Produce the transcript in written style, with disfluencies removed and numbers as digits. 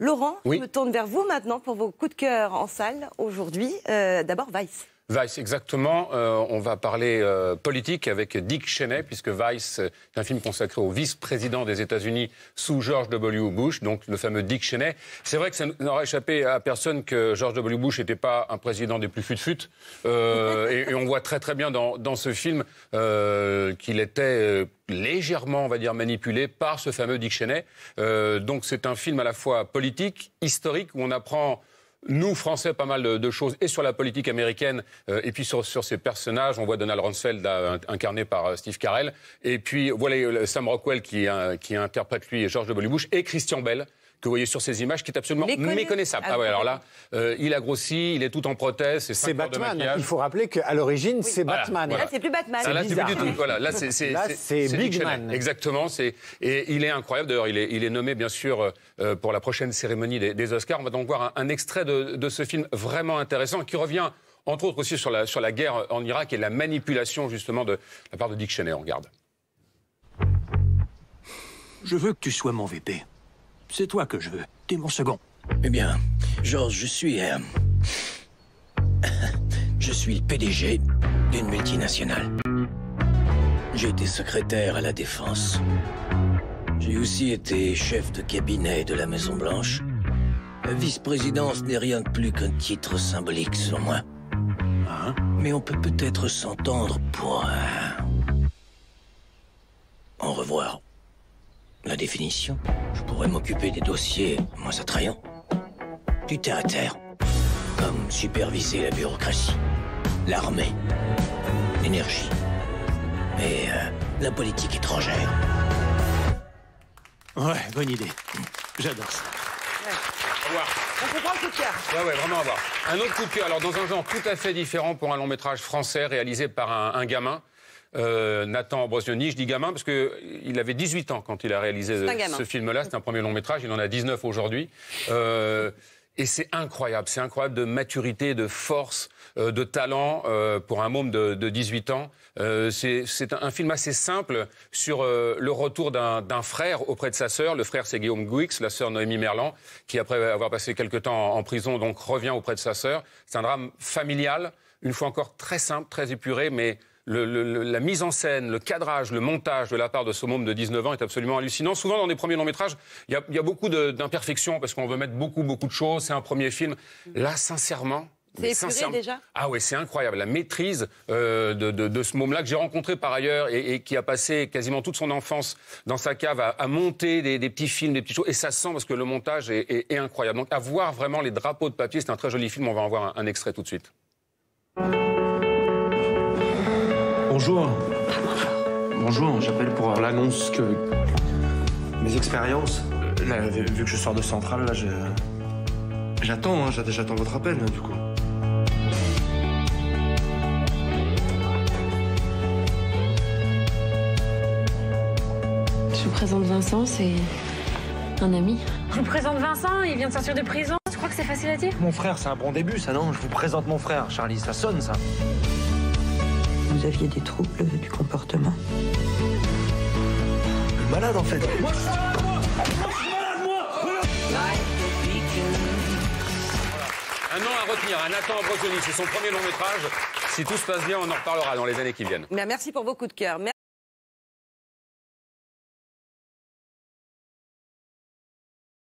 Laurent, Oui. je me tourne vers vous maintenant pour vos coups de cœur en salle aujourd'hui. D'abord, Vice. Vice, exactement. On va parler politique avec Dick Cheney, puisque Vice est un film consacré au vice-président des États-Unis sous George W. Bush, donc le fameux Dick Cheney. C'est vrai que ça n'aurait échappé à personne que George W. Bush n'était pas un président des plus fut-fut. Et on voit très très bien dans ce film qu'il était légèrement, on va dire, manipulé par ce fameux Dick Cheney. Donc c'est un film à la fois politique, historique, où on apprend... Nous, Français, pas mal de choses, et sur la politique américaine, et puis sur ces personnages. On voit Donald Rumsfeld incarné par Steve Carell, et puis voilà Sam Rockwell qui interprète lui George W. Bush, et Christian Bale, que vous voyez sur ces images, qui est absolument méconnaissable. Ah ouais, alors là, il a grossi, il est tout en prothèse, c'est Batman. Il faut rappeler qu'à l'origine, c'est Batman. Là, c'est plus Batman. Là, c'est plus du tout. Voilà, là, c'est Big Man. Exactement. Et il est incroyable. D'ailleurs, il est nommé, bien sûr, pour la prochaine cérémonie des Oscars. On va donc voir un extrait de ce film vraiment intéressant qui revient, entre autres, aussi sur la guerre en Irak et la manipulation, justement, de la part de Dick Cheney. On regarde. Je veux que tu sois mon VP. C'est toi que je veux. T'es mon second. Eh bien, George, je suis le PDG d'une multinationale. J'ai été secrétaire à la Défense. J'ai aussi été chef de cabinet de la Maison-Blanche. La vice-présidence n'est rien de plus qu'un titre symbolique sur moi. Hein? Mais on peut peut-être s'entendre pour... en revoir. La définition. Je pourrais m'occuper des dossiers moins attrayants. Du terre à terre. Comme superviser la bureaucratie, l'armée, l'énergie et la politique étrangère. Ouais, bonne idée. J'adore ça. Au revoir. On comprend le coup de cœur. Ouais, vraiment à voir. Un autre coup de cœur, alors dans un genre tout à fait différent pour un long métrage français réalisé par un gamin. Nathan Brosnioni, je dis gamin parce qu'il avait 18 ans quand il a réalisé ce film-là. C'est un premier long métrage, il en a 19 aujourd'hui. Et c'est incroyable de maturité, de force, de talent pour un môme de 18 ans. C'est un film assez simple sur le retour d'un frère auprès de sa sœur. Le frère, c'est Guillaume Gouix, la sœur Noémie Merlan, qui après avoir passé quelques temps en prison, donc revient auprès de sa sœur. C'est un drame familial, une fois encore très simple, très épuré, mais... la mise en scène, le cadrage, le montage de la part de ce môme de 19 ans est absolument hallucinant. Souvent, dans des premiers longs métrages, il y a beaucoup d'imperfections parce qu'on veut mettre beaucoup de choses. C'est un premier film. Là, sincèrement... C'est épuré déjà ? Ah oui, c'est incroyable. La maîtrise de ce môme-là que j'ai rencontré par ailleurs et qui a passé quasiment toute son enfance dans sa cave à monter des petits films, des petites choses. Et ça sent parce que le montage est incroyable. Donc, à voir vraiment les drapeaux de papier, c'est un très joli film. On va en voir un extrait tout de suite. Bonjour. Bonjour, j'appelle pour avoir l'annonce que mes expériences, là, vu que je sors de Centrale, là, j'attends votre appel, là, du coup. Je vous présente Vincent, c'est un ami. Je vous présente Vincent, il vient de sortir de prison. Tu crois que c'est facile à dire? Mon frère, c'est un bon début, ça, non? Je vous présente mon frère, Charlie, ça sonne, ça. Vous aviez des troubles du comportement. Malade, en fait. Un nom à retenir, un Nathan Brosnioni, c'est son premier long métrage. Si tout se passe bien, on en reparlera dans les années qui viennent. Merci pour vos coups de cœur.